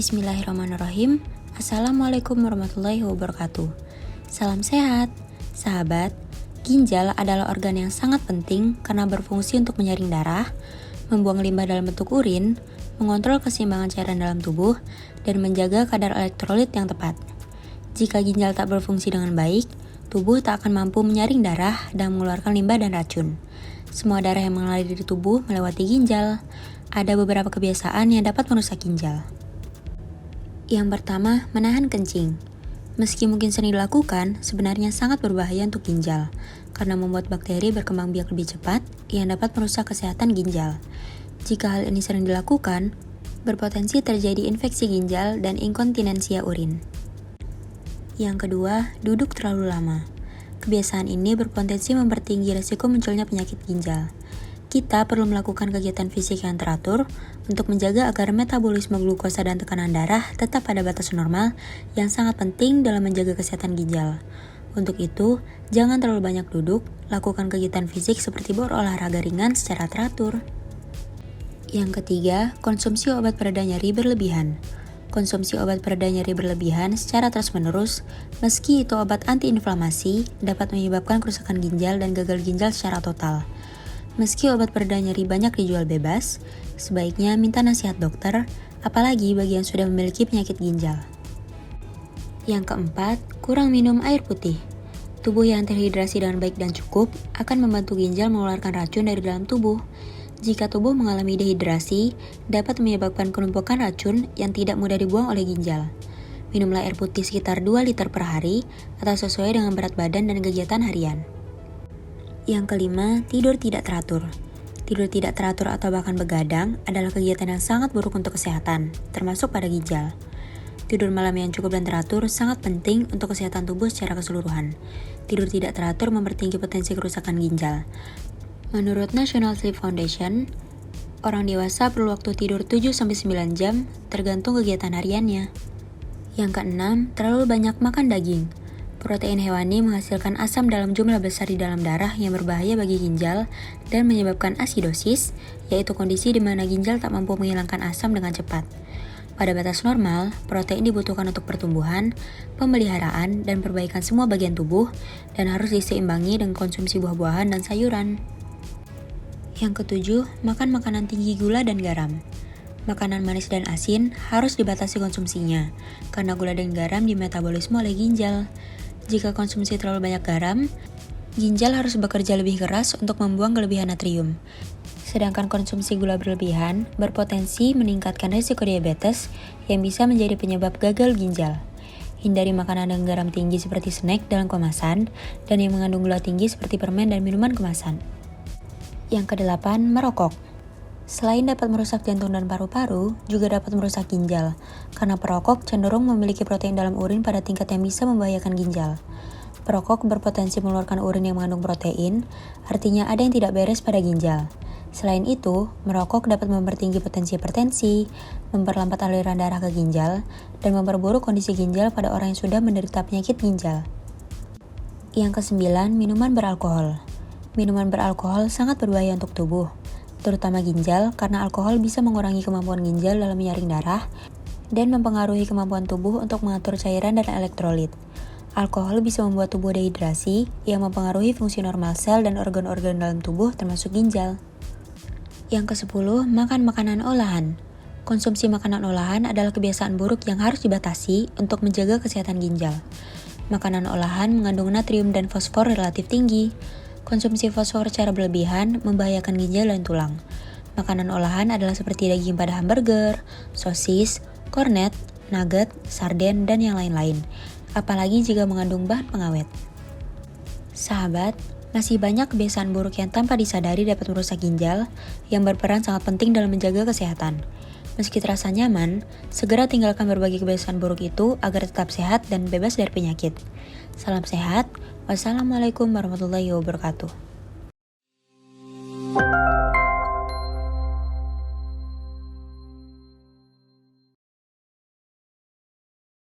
Bismillahirrahmanirrahim. Assalamualaikum warahmatullahi wabarakatuh. Salam sehat, sahabat. Ginjal adalah organ yang sangat penting karena berfungsi untuk menyaring darah, membuang limbah dalam bentuk urin, mengontrol keseimbangan cairan dalam tubuh, dan menjaga kadar elektrolit yang tepat. Jika ginjal tak berfungsi dengan baik, tubuh tak akan mampu menyaring darah dan mengeluarkan limbah dan racun. Semua darah yang mengalir di tubuh melewati ginjal. Ada beberapa kebiasaan yang dapat merusak ginjal. Yang pertama, menahan kencing. Meski mungkin sering dilakukan, sebenarnya sangat berbahaya untuk ginjal, karena membuat bakteri berkembang biak lebih cepat yang dapat merusak kesehatan ginjal. Jika hal ini sering dilakukan, berpotensi terjadi infeksi ginjal dan inkontinensia urin. Yang kedua, duduk terlalu lama. Kebiasaan ini berpotensi mempertinggi risiko munculnya penyakit ginjal. Kita perlu melakukan kegiatan fisik yang teratur untuk menjaga agar metabolisme glukosa dan tekanan darah tetap pada batas normal yang sangat penting dalam menjaga kesehatan ginjal. Untuk itu, jangan terlalu banyak duduk, lakukan kegiatan fisik seperti berolahraga ringan secara teratur. Yang ketiga, konsumsi obat pereda nyeri berlebihan. Konsumsi obat pereda nyeri berlebihan secara terus-menerus, meski itu obat antiinflamasi, dapat menyebabkan kerusakan ginjal dan gagal ginjal secara total. Meski obat pereda nyeri banyak dijual bebas, sebaiknya minta nasihat dokter, apalagi bagi yang sudah memiliki penyakit ginjal. Yang keempat, kurang minum air putih. Tubuh yang terhidrasi dengan baik dan cukup akan membantu ginjal mengeluarkan racun dari dalam tubuh. Jika tubuh mengalami dehidrasi, dapat menyebabkan penumpukan racun yang tidak mudah dibuang oleh ginjal. Minumlah air putih sekitar 2 liter per hari atau sesuai dengan berat badan dan kegiatan harian. Yang kelima, tidur tidak teratur. Tidur tidak teratur atau bahkan begadang adalah kegiatan yang sangat buruk untuk kesehatan, termasuk pada ginjal. Tidur malam yang cukup dan teratur sangat penting untuk kesehatan tubuh secara keseluruhan. Tidur tidak teratur mempertinggi potensi kerusakan ginjal. Menurut National Sleep Foundation, orang dewasa perlu waktu tidur 7-9 jam tergantung kegiatan hariannya. Yang keenam, terlalu banyak makan daging. Protein hewani menghasilkan asam dalam jumlah besar di dalam darah yang berbahaya bagi ginjal dan menyebabkan asidosis, yaitu kondisi di mana ginjal tak mampu menghilangkan asam dengan cepat. Pada batas normal, protein dibutuhkan untuk pertumbuhan, pemeliharaan, dan perbaikan semua bagian tubuh, dan harus diseimbangi dengan konsumsi buah-buahan dan sayuran. Yang ketujuh, makan makanan tinggi gula dan garam. Makanan manis dan asin harus dibatasi konsumsinya, karena gula dan garam dimetabolisme oleh ginjal. Jika konsumsi terlalu banyak garam, ginjal harus bekerja lebih keras untuk membuang kelebihan natrium. Sedangkan konsumsi gula berlebihan berpotensi meningkatkan risiko diabetes yang bisa menjadi penyebab gagal ginjal. Hindari makanan dengan garam tinggi seperti snack dalam kemasan dan yang mengandung gula tinggi seperti permen dan minuman kemasan. Yang kedelapan, merokok. Selain dapat merusak jantung dan paru-paru, juga dapat merusak ginjal, karena perokok cenderung memiliki protein dalam urin pada tingkat yang bisa membahayakan ginjal. Perokok berpotensi mengeluarkan urin yang mengandung protein, artinya ada yang tidak beres pada ginjal. Selain itu, merokok dapat mempertinggi potensi hipertensi, memperlambat aliran darah ke ginjal, dan memperburuk kondisi ginjal pada orang yang sudah menderita penyakit ginjal. Yang kesembilan, minuman beralkohol. Minuman beralkohol sangat berbahaya untuk tubuh, terutama ginjal, karena alkohol bisa mengurangi kemampuan ginjal dalam menyaring darah dan mempengaruhi kemampuan tubuh untuk mengatur cairan dan elektrolit. Alkohol bisa membuat tubuh dehidrasi yang mempengaruhi fungsi normal sel dan organ-organ dalam tubuh termasuk ginjal. Yang ke-10, makan makanan olahan. Konsumsi makanan olahan adalah kebiasaan buruk yang harus dibatasi untuk menjaga kesehatan ginjal. Makanan olahan mengandung natrium dan fosfor relatif tinggi. Konsumsi fosfor secara berlebihan membahayakan ginjal dan tulang. Makanan olahan adalah seperti daging pada hamburger, sosis, kornet, nugget, sarden, dan yang lain-lain. Apalagi jika mengandung bahan pengawet. Sahabat, masih banyak kebiasaan buruk yang tanpa disadari dapat merusak ginjal, yang berperan sangat penting dalam menjaga kesehatan. Meski terasa nyaman, segera tinggalkan berbagai kebiasaan buruk itu agar tetap sehat dan bebas dari penyakit. Salam sehat. Wassalamualaikum warahmatullahi wabarakatuh.